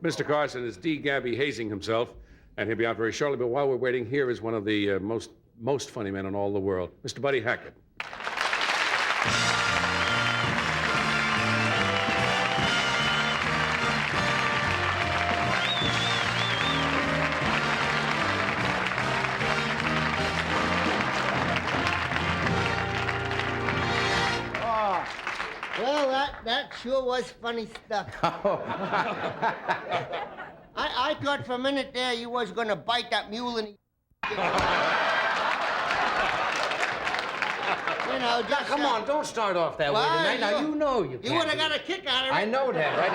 Mr. Carson is D. Gabby hazing himself, and he'll be out very shortly. But while we're waiting, here is one of the most funny men in all the world, Mr. Buddy Hackett. That sure was funny stuff. I thought for a minute there you was gonna bite that mule in the... You know, just... Come on, don't start off that way tonight. Now, you know you can't. You would have got a kick out of it. I know that right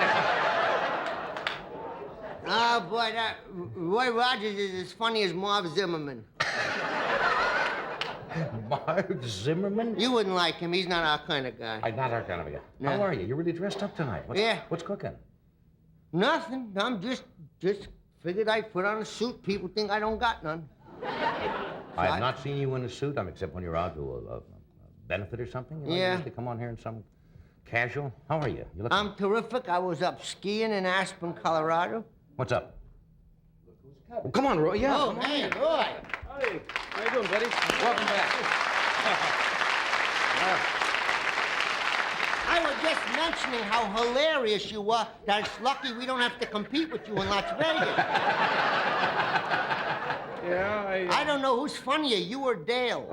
now. Oh, boy, that Roy Rogers is as funny as Marv Zimmerman. Marv Zimmerman? You wouldn't like him. He's not our kind of guy. I'm not our kind of guy. No. How are you? You're really dressed up tonight. What's cooking? Nothing. I'm just figured I'd put on a suit. People think I don't got none. I've not seen you in a suit, except when you're out to a benefit or something. You usually come on here in some casual. How are you? I'm terrific. I was up skiing in Aspen, Colorado. What's up? Oh, come on, Roy. Yeah. Oh, hey, Roy. Hey, how you doing, buddy? Welcome back. I was just mentioning how hilarious you were. That it's lucky we don't have to compete with you in Las Vegas. Yeah, I don't know who's funnier, you or Dale.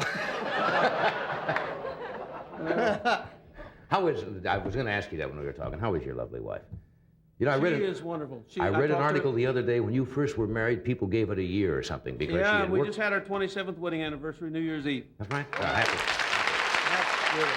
How is... I was going to ask you that when we were talking. How is your lovely wife? You know, she is wonderful. I read an article the other day when you first were married, people gave it a year or something because she had we just had our 27th wedding anniversary, New Year's Eve. That's right. Happy. That's good.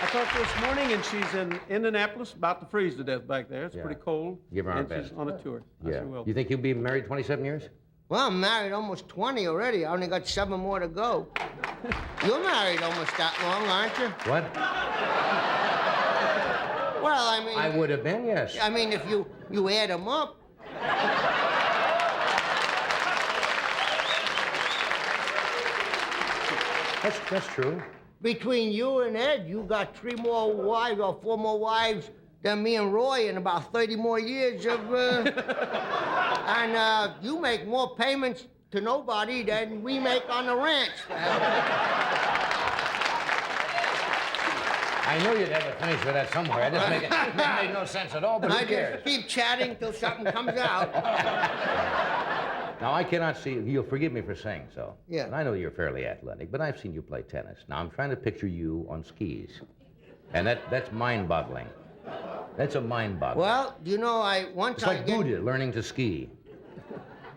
I talked to her this morning, and she's in Indianapolis, about to freeze to death back there. It's pretty cold. Give her our and best. She's on a tour. Yeah. You think you'll be married 27 years? Well, I'm married almost 20 already. I only got 7 more to go. You're married almost that long, aren't you? What? Well, I mean... I would have been, yes. I mean, if you add them up... That's true. Between you and Ed, you got 3 more wives or 4 more wives than me and Roy in about 30 more years of... And you make more payments to nobody than we make on the ranch. I knew you'd have to finish with that somewhere. I just it made no sense at all, but who cares? Just keep chatting till something comes out. Now, I cannot see... You'll forgive me for saying so. Yeah. And I know you're fairly athletic, but I've seen you play tennis. Now, I'm trying to picture you on skis. And that's mind-boggling. That's a mind-boggling. Well, you know, It's like Buddha learning to ski.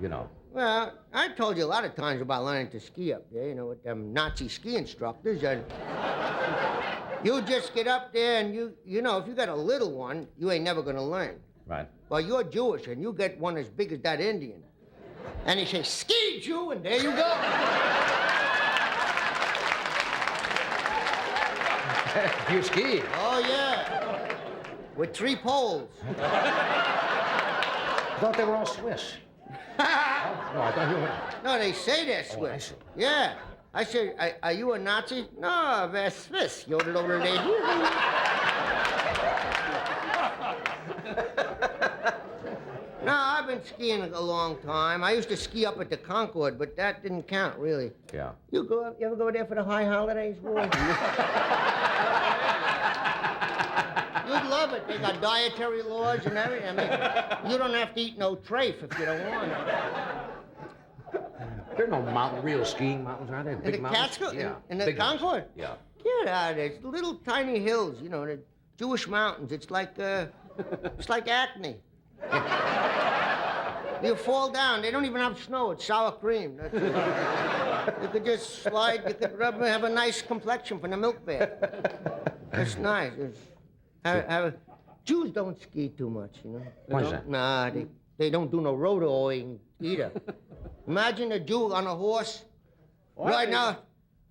You know. Well, I told you a lot of times about learning to ski up there, you know, with them Nazi ski instructors. And you just get up there and you know, if you got a little one, you ain't never gonna learn. Right. Well, you're Jewish and you get one as big as that Indian. And he says, ski, Jew, and there you go. You ski? Oh, yeah. With 3 poles. I thought they were all Swiss. No, I thought you were... No, they say they're Swiss. Oh, I see. Yeah. I said, are you a Nazi? No, they're Swiss. Yodeled over there. No, I've been skiing a long time. I used to ski up at the Concord, but that didn't count, really. Yeah. You ever go there for the high holidays, boy? You'd love it. They got dietary laws and everything. I mean, you don't have to eat no trafe if you don't want it. There are no real skiing mountains, are there? In the Catskill? Yeah. In the Concord? Yeah. Get out of there. It's little tiny hills, you know, the Jewish mountains. It's like Acne. You fall down. They don't even have snow. It's sour cream. You could just slide. You could have a nice complexion from the milk bath. It's nice. Jews don't ski too much, you know. Why is that? Nah, they don't do no rodeoing either. Imagine a Jew on a horse. What? Right now.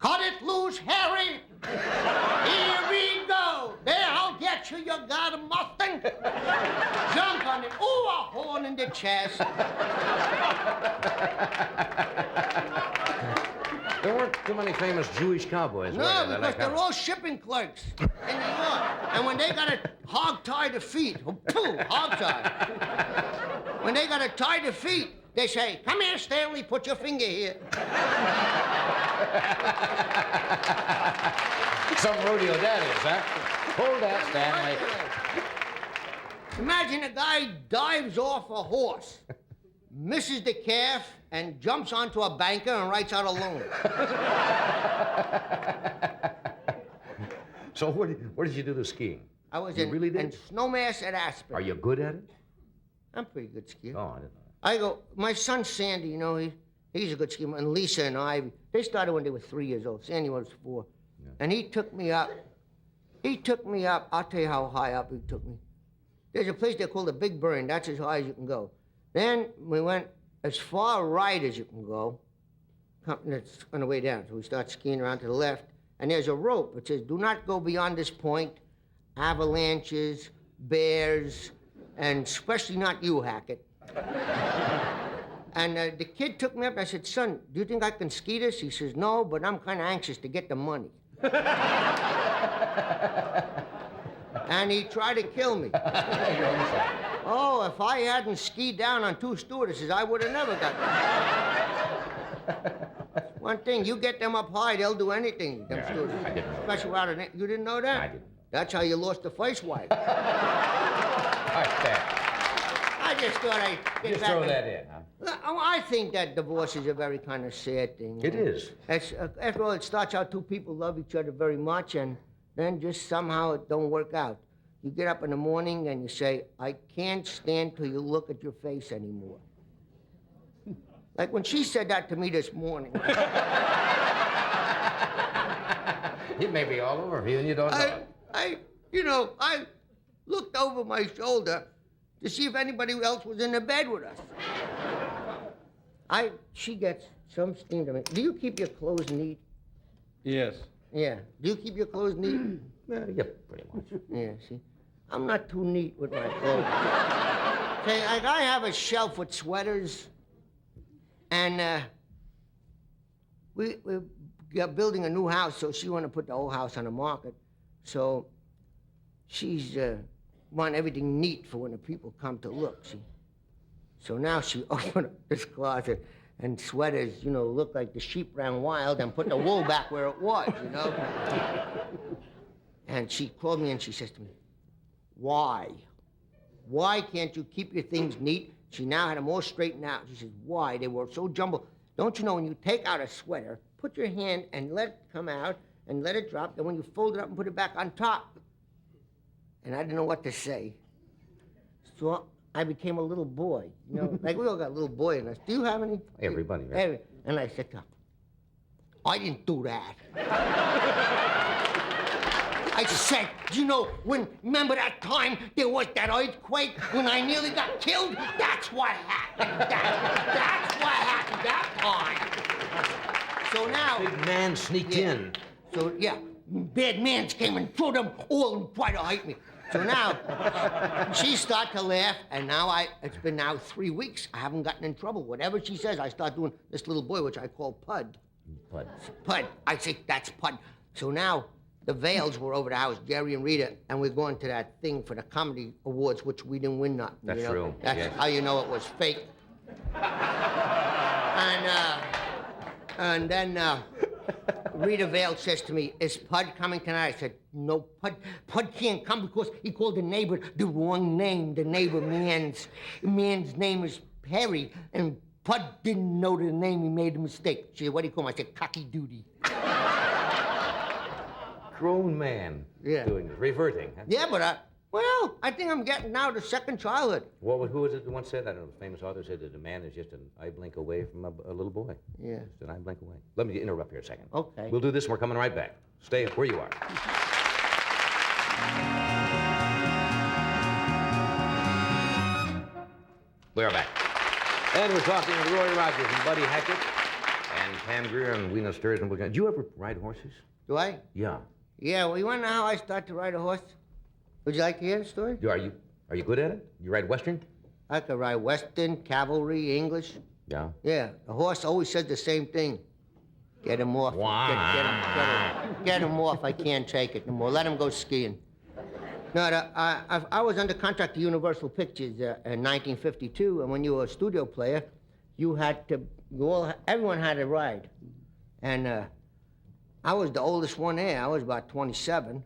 Cut it loose, Harry! Here we go! There, I'll get you, you got a Mustang! Jump on it. Ooh, a horn in the chest. There weren't too many famous Jewish cowboys, were No, there? because they're all shipping clerks in New York. And when they got to hog-tie the feet, hog-tie. When they got to tie the feet, they say, come here, Stanley, put your finger here. Some rodeo that is, huh? Hold that, Stanley. Imagine a guy dives off a horse, misses the calf, and jumps onto a banker and writes out a loan. So where did you do the skiing? I was You in, really did? in Snowmass at Aspen. Are you good at it? I'm a pretty good skier. Oh, I didn't know. I go, my son Sandy, you know, he's a good skier, and Lisa and Ivy, they started when they were 3 years old. Sandy was 4. Yeah. And he took me up. I'll tell you how high up he took me. There's a place there called the Big Burn. That's as high as you can go. Then we went as far right as you can go. That's on the way down. So we start skiing around to the left. And there's a rope. It says, do not go beyond this point. Avalanches, bears, and especially not you, Hackett. And the kid took me up and I said, son, do you think I can ski this? He says, no, but I'm kind of anxious to get the money. And he tried to kill me. Oh, if I hadn't skied down on 2 stewardesses, I would have never got that. One thing, you get them up high, they'll do anything, them stewardesses. I didn't know Especially out of it. You didn't know that? I didn't know. That's how you lost the first wife. All right, there. I just thought I'd get Just back throw on- that in, huh? I think that divorce is a very kind of sad thing. It is. It's, after all, it starts out 2 people love each other very much, and then just somehow it don't work out. You get up in the morning and you say, I can't stand till you look at your face anymore. Like when she said that to me this morning. It may be all over you and you don't know it. I looked over my shoulder to see if anybody else was in the bed with us. She gets some steam to me. Do you keep your clothes neat? Yes. Yeah. Do you keep your clothes neat? Yeah, pretty much. Yeah, see? I'm not too neat with my clothes. Say, like, I have a shelf with sweaters, and we're building a new house, so she want to put the old house on the market. So she's want everything neat for when the people come to look, see? So now she opened up this closet, and sweaters, you know, look like the sheep ran wild, and put the wool back where it was, you know? And she called me and she says to me, why? Why can't you keep your things neat? She now had them all straightened out. She says, why? They were so jumbled. Don't you know when you take out a sweater, put your hand and let it come out and let it drop, then when you fold it up and put it back on top. And I didn't know what to say. So I became a little boy. You know, like we all got a little boy in us. Do you have any? Everybody, right? And I said to her, I didn't do that. I said, you know, remember that time there was that earthquake when I nearly got killed? That's what happened. That's what happened that time. So now... Big man sneaked in. So, yeah, bad mans came and threw them all and tried to hurt me. So now, she started to laugh, and now it's been now 3 weeks. I haven't gotten in trouble. Whatever she says, I start doing this little boy, which I call Pud. Pud. Pud. I say, that's Pud. So now, the Vales were over the house, Jerry and Rita, and we're going to that thing for the comedy awards, which we didn't win nothing. That's you know? true. That's yes. how you know it was fake. And then Rita Vale says to me, is Pud coming tonight? I said, no, Pud can't come because he called the neighbor the wrong name. The neighbor man's name is Perry, and Pud didn't know the name. He made a mistake. She said, what do you call him? I said, Cocky Duty. Grown man doing this, reverting. Huh? Yeah, but I think I'm getting now to second childhood. Who was it that once said, I don't know, the famous author said that a man is just an eye blink away from a little boy. Yeah. Just an eye blink away. Let me interrupt here a second. Okay. We'll do this and we're coming right back. Stay where you are. We're back. And we're talking with Roy Rogers and Buddy Hackett and Pam Grier and Weena Sturgeon. Do you ever ride horses? Do I? Yeah. Yeah, well, you want to know how I started to ride a horse? Would you like to hear the story? Are you good at it? You ride Western? I could ride Western, cavalry, English. Yeah. Yeah, the horse always said the same thing. Get him off. Get him off. I can't take it no more. Let him go skiing. No, I was under contract to Universal Pictures in 1952, and when you were a studio player, you had to, everyone had a ride. And I was the oldest one there. I was about 27.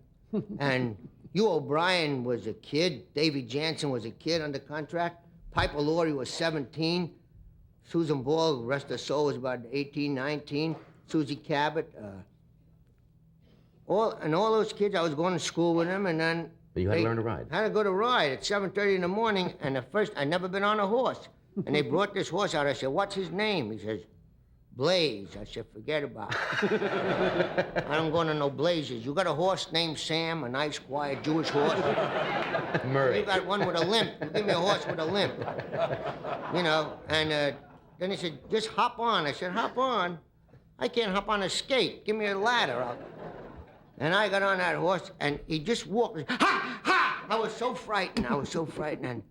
And Hugh O'Brien was a kid. Davy Jansen was a kid under contract. Piper Laurie was 17. Susan Ball, the rest of her soul, was about 18, 19. Susie Cabot. All those kids, I was going to school with them, and then... But you had to learn to ride. Had to go to ride at 7:30 in the morning, and at first, I'd never been on a horse. And they brought this horse out. I said, what's his name? He says, Blaze. I said, forget about it. I don't go to no Blazes. You got a horse named Sam, a nice, quiet Jewish horse? Murray. You got one with a limp. You give me a horse with a limp. You know, and then he said, just hop on. I said, hop on? I can't hop on a skate. Give me a ladder. And I got on that horse, and he just walked. Ha! Ha! I was so frightened. And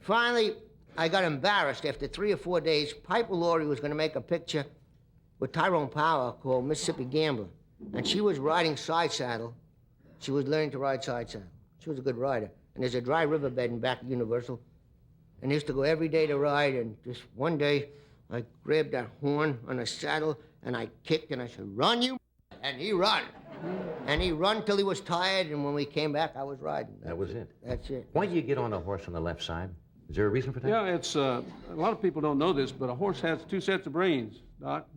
finally, I got embarrassed. After 3 or 4 days, Piper Laurie was going to make a picture with Tyrone Power called Mississippi Gambler. And she was riding side saddle. She was learning to ride side saddle. She was a good rider. And there's a dry riverbed in back of Universal. And I used to go every day to ride. And just one day, I grabbed that horn on the saddle, and I kicked, and I said, run, you. And he run. And he run till he was tired, and when we came back, I was riding. That was it. That's it. Why do you get on a horse on the left side? Is there a reason for that? Yeah, it's a lot of people don't know this, but a horse has 2 sets of brains, Doc.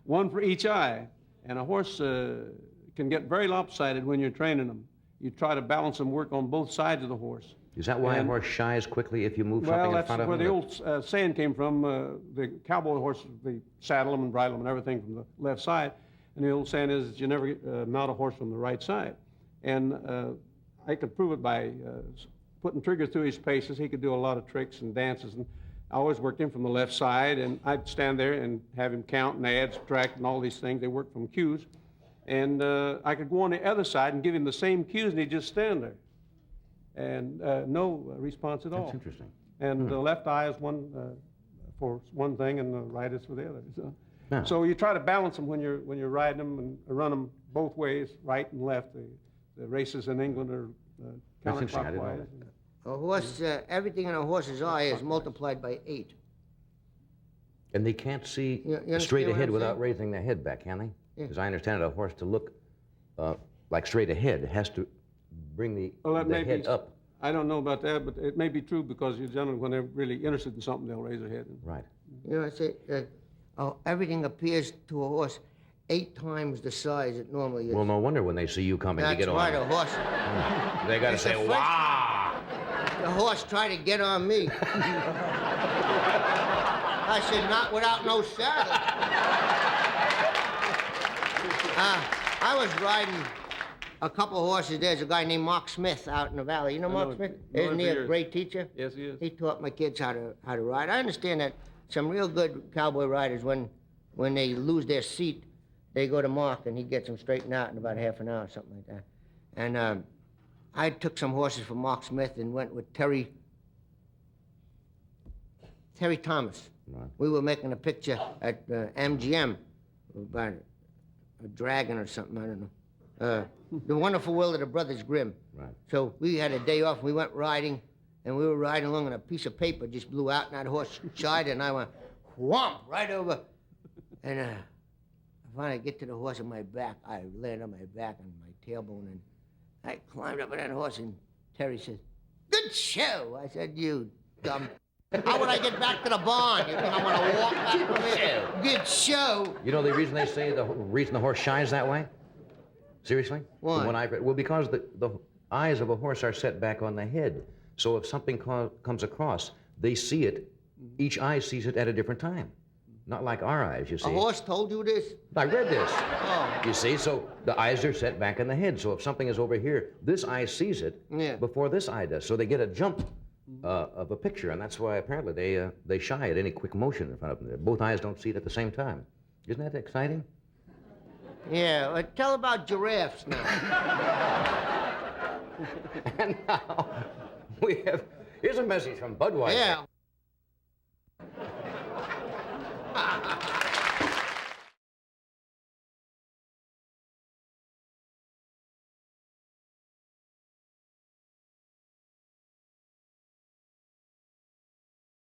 One for each eye. And a horse can get very lopsided when you're training them. You try to balance them, work on both sides of the horse. Is that why a horse shies quickly if you move something in front of him? Well, that's where the old saying came from. The cowboy horse, they saddle them and bridle them and everything from the left side. And the old saying is that you never mount a horse from the right side. And I could prove it by putting trigger through his paces. He could do a lot of tricks and dances. And I always worked him from the left side, and I'd stand there and have him count and add, subtract, and all these things. They worked from cues. And I could go on the other side and give him the same cues, and he'd just stand there. And no response at all. That's interesting. And the left eye is one for one thing, and the right is for the other. Yeah. So you try to balance them when you're riding them and run them both ways, right and left. The races in England are That's interesting. I didn't know counterclockwise. that. A horse, everything in a horse's eye is multiplied by 8. And they can't see You understand straight what I'm ahead without saying? raising their head back, can they? Yeah. Because I understand that a horse to look like straight ahead has to bring the head up. I don't know about that, but it may be true because generally when they're really interested in something, they'll raise their head. Right. You know, I say, everything appears to a horse 8 times the size it normally is. Well, no wonder when they see you coming to That's get on. right, a horse. They got to It's say, the first- wow. The horse tried to get on me. I said, not without no saddle. I was riding a couple of horses. There's a guy named Mark Smith out in the valley. You know Mark Smith? know him Isn't he for a years. great teacher? Yes, he is. He taught my kids how to ride. I understand that some real good cowboy riders, when they lose their seat, they go to Mark and he gets them straightened out in about half an hour, something like that. And I took some horses from Mark Smith and went with Terry Thomas. Right. We were making a picture at MGM about a dragon or something, I don't know. The Wonderful World of the Brothers Grimm. Right. So we had a day off, we went riding, and we were riding along, and a piece of paper just blew out, and that horse shied, and I went whomp right over. And I finally get to the horse on my back. I land on my back on my tailbone, and I climbed up on that horse, and Terry said, "Good show." I said, "You dumb." How would I get back to the barn? You think I'm gonna walk back from here? Good show. You know the reason they say the reason the horse shies that way? Seriously? Why? From what I've read. Well, because the eyes of a horse are set back on the head. So if something comes across, they see it. Each eye sees it at a different time. Not like our eyes, you see. A horse told you this? I read this. Oh. You see, so the eyes are set back in the head. So if something is over here, this eye sees it before this eye does. So they get a jump of a picture, and that's why apparently they shy at any quick motion in front of them. Both eyes don't see it at the same time. Isn't that exciting? Yeah, tell about giraffes now. And now here's a message from Budweiser. Yeah.